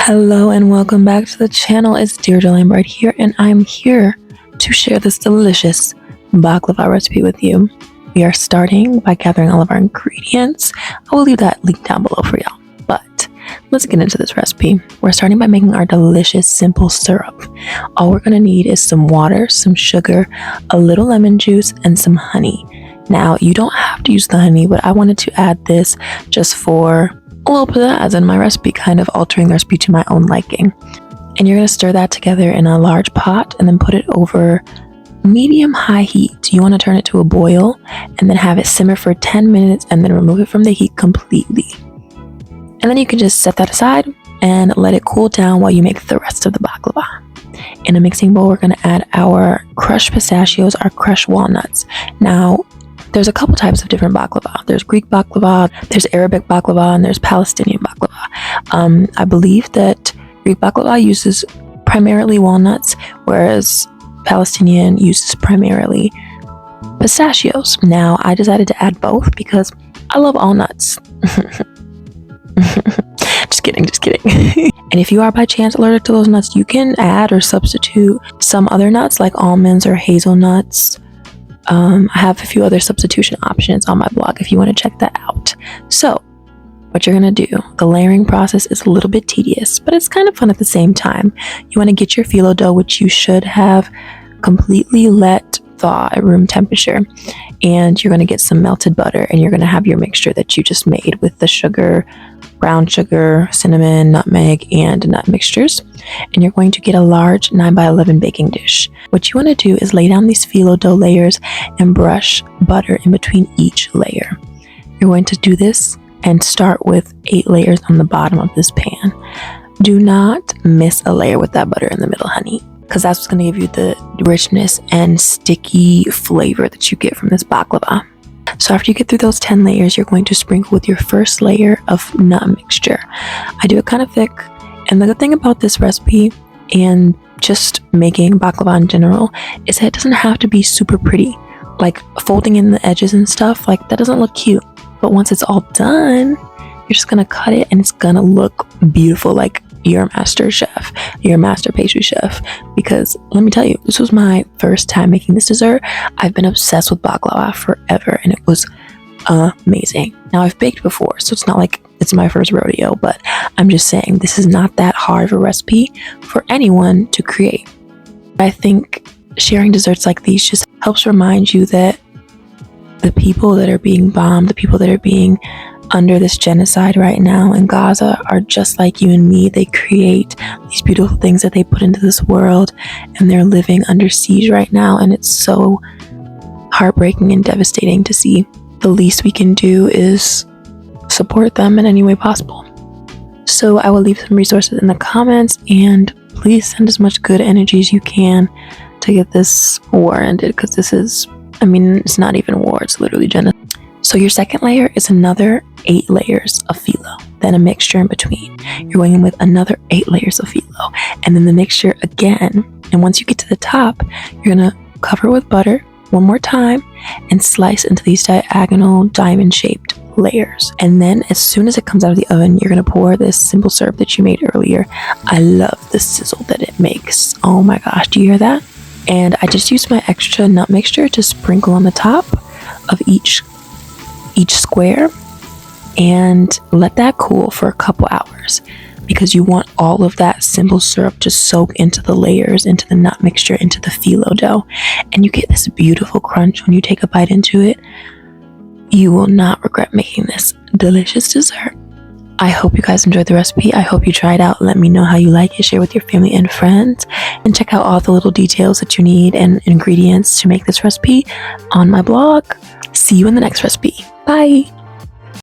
Hello and welcome back to the channel. It's Deirdre Lambert here, and I'm here to share this delicious baklava recipe with you. We are starting by gathering all of our ingredients. I will leave that link down below for y'all, but let's get into this recipe. We're starting by making our delicious simple syrup. All we're going to need is some water, some sugar, a little lemon juice, and some honey. Now, you don't have to use the honey, but I wanted to add this just for a little pizzazz in my recipe, kind of altering the recipe to my own liking. And you're going to stir that together in a large pot and then put it over medium-high heat. You want to turn it to a boil and then have it simmer for 10 minutes and then remove it from the heat completely. And then you can just set that aside and let it cool down while you make the rest of the baklava. In a mixing bowl, we're going to add our crushed pistachios, our crushed walnuts. Now, there's a couple types of different baklava. There's Greek baklava, there's Arabic baklava, and there's Palestinian baklava. I believe that Greek baklava uses primarily walnuts, whereas Palestinian uses primarily pistachios. Now, I decided to add both because I love all nuts. Just kidding. And if you are by chance allergic to those nuts, you can add or substitute some other nuts like almonds or hazelnuts. I have a few other substitution options on my blog if you want to check that out. So, what you're going to do, the layering process is a little bit tedious, but it's kind of fun at the same time. You want to get your phyllo dough, which you should have completely let thaw at room temperature. And you're going to get some melted butter, and you're going to have your mixture that you just made with the sugar, brown sugar, cinnamon, nutmeg, and nut mixtures. And you're going to get a large 9x11 baking dish. What you want to do is lay down these phyllo dough layers and brush butter in between each layer. You're going to do this and start with 8 layers on the bottom of this pan. Do not miss a layer with that butter in the middle, honey, because that's what's going to give you the richness and sticky flavor that you get from this baklava. So after you get through those 10 layers, you're going to sprinkle with your first layer of nut mixture. I do it kind of thick, and the good thing about this recipe and just making baklava in general is that it doesn't have to be super pretty. Like folding in the edges and stuff, like that doesn't look cute. But once it's all done, you're just gonna cut it and it's gonna look beautiful, like you're a master chef, you're a master pastry chef. Because let me tell you, this was my first time making this dessert. I've been obsessed with baklava forever, and it was amazing. Now, I've baked before, so it's not like it's my first rodeo, but I'm just saying this is not that hard of a recipe for anyone to create. I think sharing desserts like these just helps remind you that the people that are being bombed, the people that are being under this genocide right now in Gaza are just like you and me. They create these beautiful things that they put into this world, and they're living under siege right now, and it's so heartbreaking and devastating to see. The least we can do is support them in any way possible. So I will leave some resources in the comments, and please send as much good energy as you can to get this war ended, because this is, it's not even war, it's literally genocide. So your second layer is another 8 layers of phyllo, then a mixture in between. You're going in with another 8 layers of phyllo, and then the mixture again. And once you get to the top, you're gonna cover with butter one more time and slice into these diagonal diamond-shaped layers. And then as soon as it comes out of the oven, you're gonna pour this simple syrup that you made earlier. I love the sizzle that it makes. Oh my gosh, do you hear that? And I just used my extra nut mixture to sprinkle on the top of each square and let that cool for a couple hours, because you want all of that simple syrup to soak into the layers, into the nut mixture, into the phyllo dough, and you get this beautiful crunch when you take a bite into it. You will not regret making this delicious dessert. I hope you guys enjoyed the recipe. I hope you try it out. Let me know how you like it. Share with your family and friends, and check out all the little details that you need and ingredients to make this recipe on my blog. See you in the next recipe. Bye.